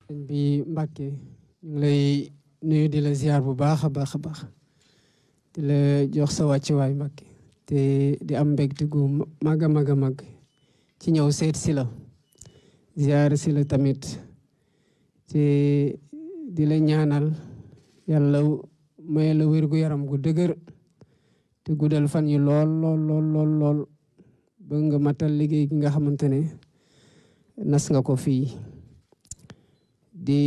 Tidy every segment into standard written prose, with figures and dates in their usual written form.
sëñ bi Mbàkke ñu ngi lay nuyu di la ziar bu baax a baax a baax di la jox sa wàccuwaay Mbàkke te di am mbégte gu mag a mag a mag ci ñëw seet si la ziar si la tamit te di la ñaanal yàlla may la wér gu yaram gu dëgër te guddal fan yi lool lool lool lool lool ba nga matal liggéey gi nga xamante ne nas nga ko fii di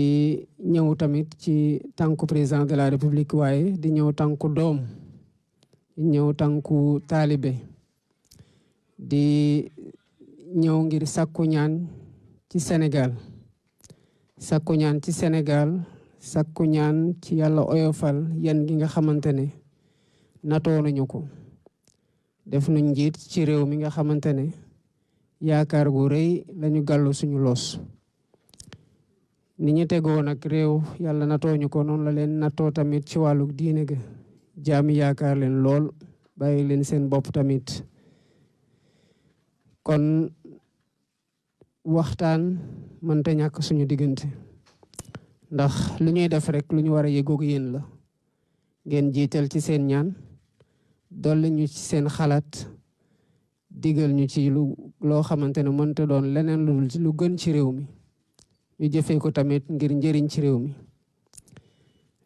ñëw tamit ci tànku président de la république waaye di ñëw tànku doom di ñëw tànku taalibe di ñëw ngir sàkku ñaan ci Sénégal sàkku ñaan ci Sénégal sàkku ñaan ci yàlla oyofal yan gi nga xamante ne natoo nañu ko def nu njiit ci réew mi nga xamante ne yaakaar gu rëy lañu gàllu suñu loos ni ñu tegoo nag réew yàlla natoo ñu ko noonu la leen natoo tamit ci wàllu diine ga jaami yaakaar leen lool bàyyi leen seen bopp tamit kon waxtaan mënta ñàkk suñu diggante ndax lu ñuy def rek lu ñu war a yëgoog yéen la ngeen jiital ci seen ñaan dolli ñu ci seen xalaat digal ñu ci loo xamante ne mënta doon leneen lu gën ci réew mi ñu jëfee ko tamit ngir njëriñ ci réew mi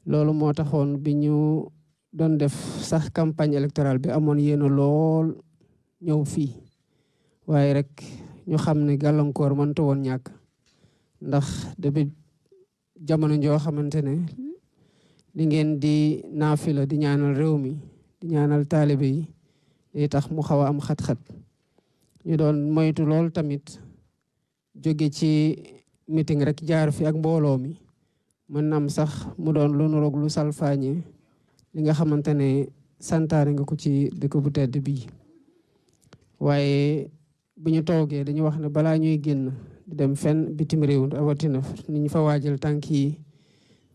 loolu moo taxoon bi ñu doon def sax campagne électorale bi amoon yéena lool ñëw fii waaye rek ñu xam ne gàllankoor mënta woon ñàkk ndax depuis jamono joo xamante ne li ngeen di naafila di ñaanal réew mi di ñaanal taalibe yi day tax mu xaw a am xat-xat ñu doon moytu lool tamit jóge ci meeting rek jaar fi ak mbooloo mi mën na am sax mu doon lu nuroog lu salfaañe li nga xamante ne santaane nga ko ci dëkk bu tedd bii waaye bu ñu toogee dañu wax ne balaa ñuy génn di dem fenn bitim réew rawatina ni ñu fa waajal tànk yi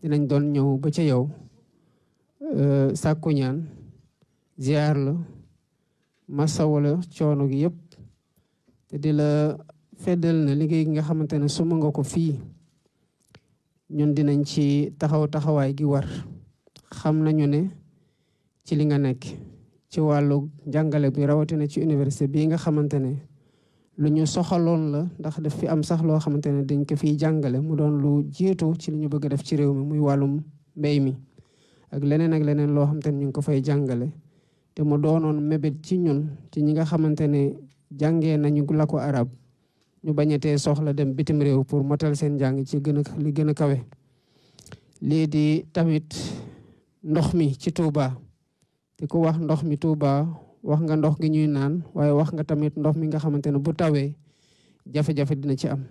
dinañ doon ñëw ba ca yow sàkku ñaan ziar la massa wala coono gi yëpp te di la feddal na liggéey gi nga xamante ne suma nga ko fii ñun dinañ ci taxawaay gi war xam nañu ne ci li nga nekk ci wàllu jàngale bi rawatina ci université bii nga xamante ne lu ñu soxaloon la ndax daf fi am sax loo xamante ne dañ ko fiy jàngale mu doon lu jiitu ci li ñu bëgg a def ci réew mi muy wàllum mbéy mi ak leneen loo xamante ne ñu ngi ko fay jàngale te mu doonoon mébét ci ñun ci ñi nga xamante ne jàngee nañu la ko arab ñu bañatee soxla dem bitim réew pour motal seen jàng ci li gën a kawe lii di tamit ndox mi ci Touba te ku wax ndox mi Touba wax nga ndox gi ñuy naan waaye wax nga tamit ndox mi nga xamante ne bu tawee jafe-jafe dina ci am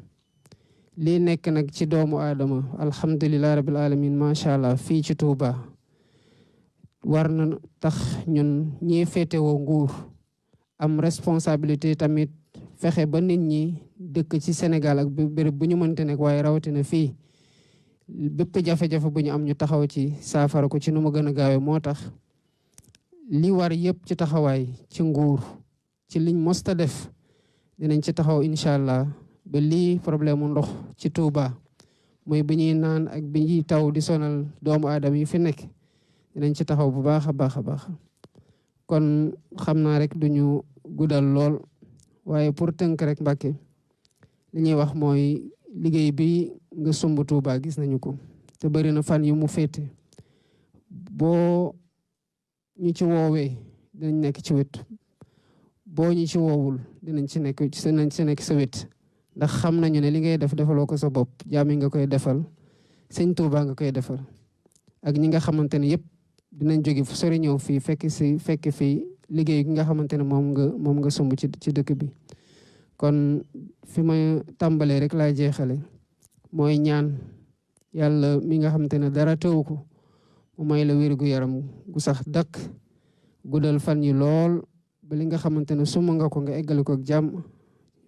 lii nekk nag ci doomu aadama alhamdulilah rabbil alamin macha allah fii ci Touba war na tax ñun ñii féetewoo nguur am responsabilité tamit fexe ba nit ñi dëkk ci Sénégal ak béréb bu ñu mënte nekk waaye rawatina fii bépp jafe-jafe bu ñu am ñu taxaw ci saafara ko ci nu mu gën a gaawee moo tax li war yëpp ci taxawaay ci nguur ci liñ mosta def dinañ ci taxaw incha allah ba lii problème mu ndox ci Touba mooy bi ñuy naan ak bi ñuy taw di sonal doomu aadama yi fi nekk dinañ ci taxaw bu baax a baax a baax kon xam naa rek duñu guddal lool waaye pour tënk rek Mbàkke li ñuy wax mooy liggéey bi nga sumb Touba gis nañu ko te bëri na fan yu mu féete boo ñu ci woowee dinañ nekk ci wet boo ñu ci woowul dinañ ci nekk sa wet ndax xam nañu ne li ngay def defaloo ko sa bopp jaam yi nga koy defal sëñ Touba nga koy defal ak ñi nga xamante ne yëpp dinañ jóge fu sori ñëw fii fekk fii liggéey gi nga xamante ne moom nga sumb ci dëkk bi kon fi ma tàmbalee rek laa jeexale mooy ñaan yàlla mi nga xamante ne dara teewu ko mu may la wér gu yaram gu sax dakk guddal fan yi lool ba li nga xamante ne suma nga ko nga eggale ko ak jàmm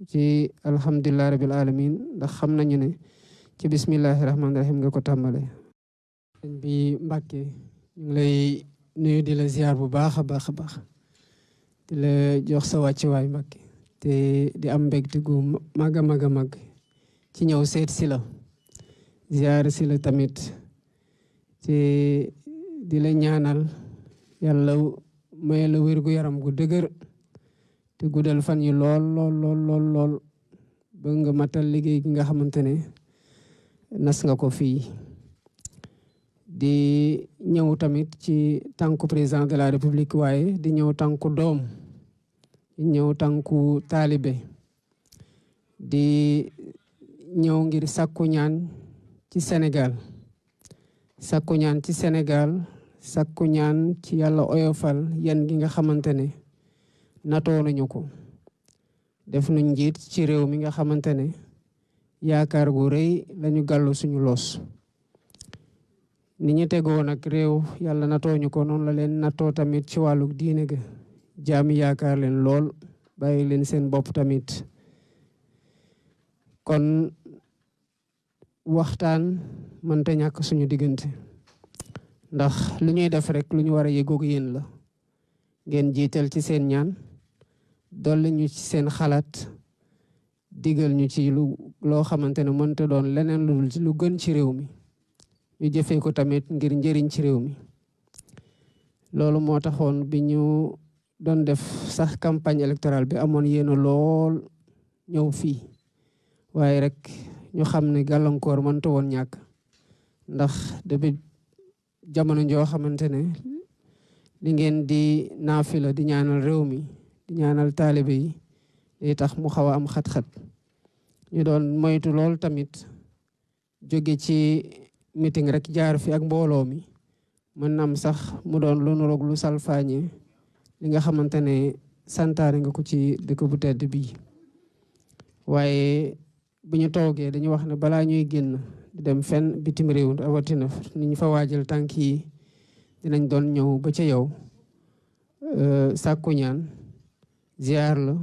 ci alhamdulilah rabil alamin ndax xam nañu ne ci bismillahi rahmaani rahim nga ko tàmbalee. sëñ bi Mbàkke ñu ngi lay nuyu di la ziar bu baax a baax a baax di la jox sa wàccuwaay Mbàkke te di am mbégte gu mag a mag a mag ci ñëw seet si la ziar si la tamit ci di la ñaanal yàlla may la wérgu yaram gu dëgër te guddal fan yi lool lool lool lool lool ba nga matal liggéey gi nga xamante ne nas nga ko fii di ñëw tamit ci tànku président de la république waaye di ñëw tànku doom di ñëw tànku taalibe di ñëw ngir sàkku ñaan ci Sénégal sàkku ñaan ci Sénégal sàkku ñaan ci yàlla oyofal yan gi nga xamante ne natoo nañu ko def nu njiit ci réew mi nga xamante ne yaakaar gu rëy lañu gàllu suñu loos ni ñu tegoo nag réew yàlla natoo ñu ko noonu la leen natoo tamit ci wàllu diine ga jaami yaakaar leen lool bàyyi leen seen bopp tamit kon waxtaan mënta ñàkk suñu diggante ndax lu ñuy def rek lu ñu war a yëgoog yéen la ngeen jiital ci seen ñaan dolli ñu ci seen xalaat digal ñu ci loo xamante ne mënta doon leneen lu gën ci réew mi ñu jëfee ko tamit ngir njëriñ ci réew mi loolu moo taxoon bi ñu doon def sax campagne électorale bi amoon yéena lool ñëw fii waaye rek ñu xam ne gàllankoor mënta woon ñàkk ndax depuis jamono joo xamante ne li ngeen di naafila di ñaanal réew mi di ñaanal taalibe yi day tax mu xaw a am xat-xat ñu doon moytu lool tamit jóge ci meeting rek jaar fi ak mbooloo mi mën na am sax mu doon lu nuroog lu salfaañe li nga xamante ne santaane nga ko ci dëkk bu tedd bii waaye bu ñu toogee dañu wax ne balaa ñuy génn di dem fenn bitim réew rawatina ni ñu fa waajal tànk yi dinañ doon ñëw ba ca yow sàkku ñaan ziar la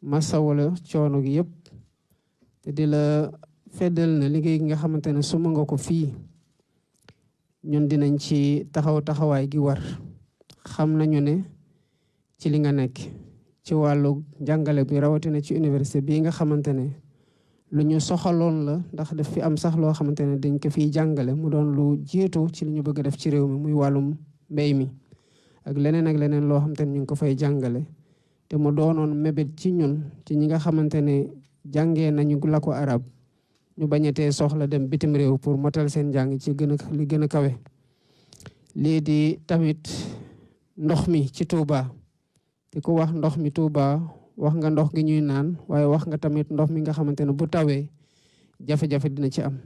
massa wala coono gi yëpp te di la feddal na liggéey gi nga xamante ne suma nga ko fii ñun dinañ ci taxawaay gi war xam nañu ne ci li nga nekk ci wàllu jàngale bi rawatina ci université bii nga xamante ne lu ñu soxaloon la ndax daf fi am sax loo xamante ne dañ ko fiy jàngale mu doon lu jiitu ci li ñu bëgg a def ci réew mi muy wàllum mbéy mi ak leneen loo xamante ne ñu ngi ko fay jàngale te mu doonoon mébét ci ñun ci ñi nga xamante ne jàngee nañu la ko arab ñu bañatee soxla dem bitim réew pour motal seen jàng ci li gën a kawe lii di tamit ndox mi ci Touba te ku wax ndox mi Touba wax nga ndox gi ñuy naan waaye wax nga tamit ndox mi nga xamante ne bu tawee jafe-jafe dina ci am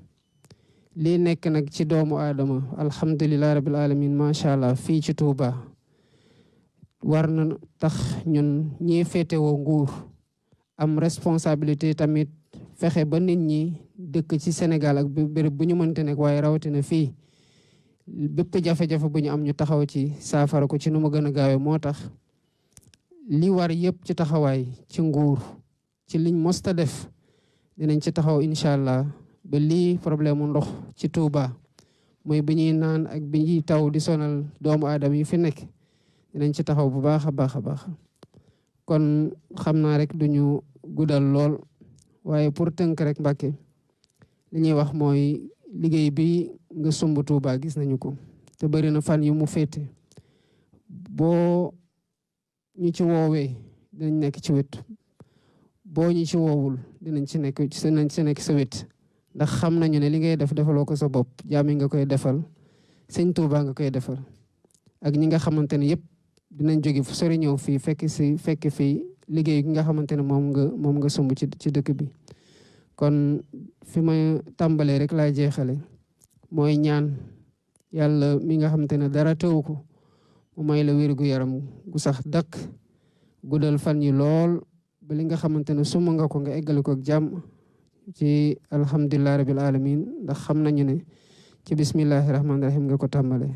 lii nekk nag ci doomu aadama alhamdulilah rabbil alamin macha allah fii ci Touba war na tax ñun ñii féetewoo nguur am responsabilité tamit fexe ba nit ñi dëkk ci Sénégal ak béréb bu ñu mënte nekk waaye rawatina fii bépp jafe-jafe bu ñu am ñu taxaw ci saafara ko ci nu mu gën a gaawee moo tax li war yëpp ci taxawaay ci nguur ci liñ mosta def dinañ ci taxaw incha allah ba lii problème mu ndox ci Touba mooy bi ñuy naan ak bi ñuy taw di sonal doomu aadama yi fi nekk dinañ ci taxaw bu baax a baax a baax kon xam naa rek duñu guddal lool waaye pour tënk rek Mbàkke li ñuy wax mooy liggéey bi nga sumb Touba gis nañu ko te bëri na fan yu mu féete boo ñu ci woowee dinañ nekk ci wet boo ñu ci woowul dinañ ci nekk sa wet ndax xam nañu ne li ngay def defaloo ko sa bopp jaami nga koy defal sëñ Touba nga koy defal ak ñi nga xamante ne yëpp dinañ jóge fu sori ñëw fii fekk fii liggéey gi nga xamante ne moom nga sumb ci dëkk bi kon fi ma tàmbalee rek laa jeexale mooy ñaan yàlla mi nga xamante ne dara teewu ko mu may la wér gu yaram gu sax dakk guddal fan yi lool ba li nga xamante ne suma nga ko nga eggale ko ak jàmm ci alhamdulilah rabil alamin ndax xam nañu ne ci bismillahi rahmaani rahim nga ko tàmbale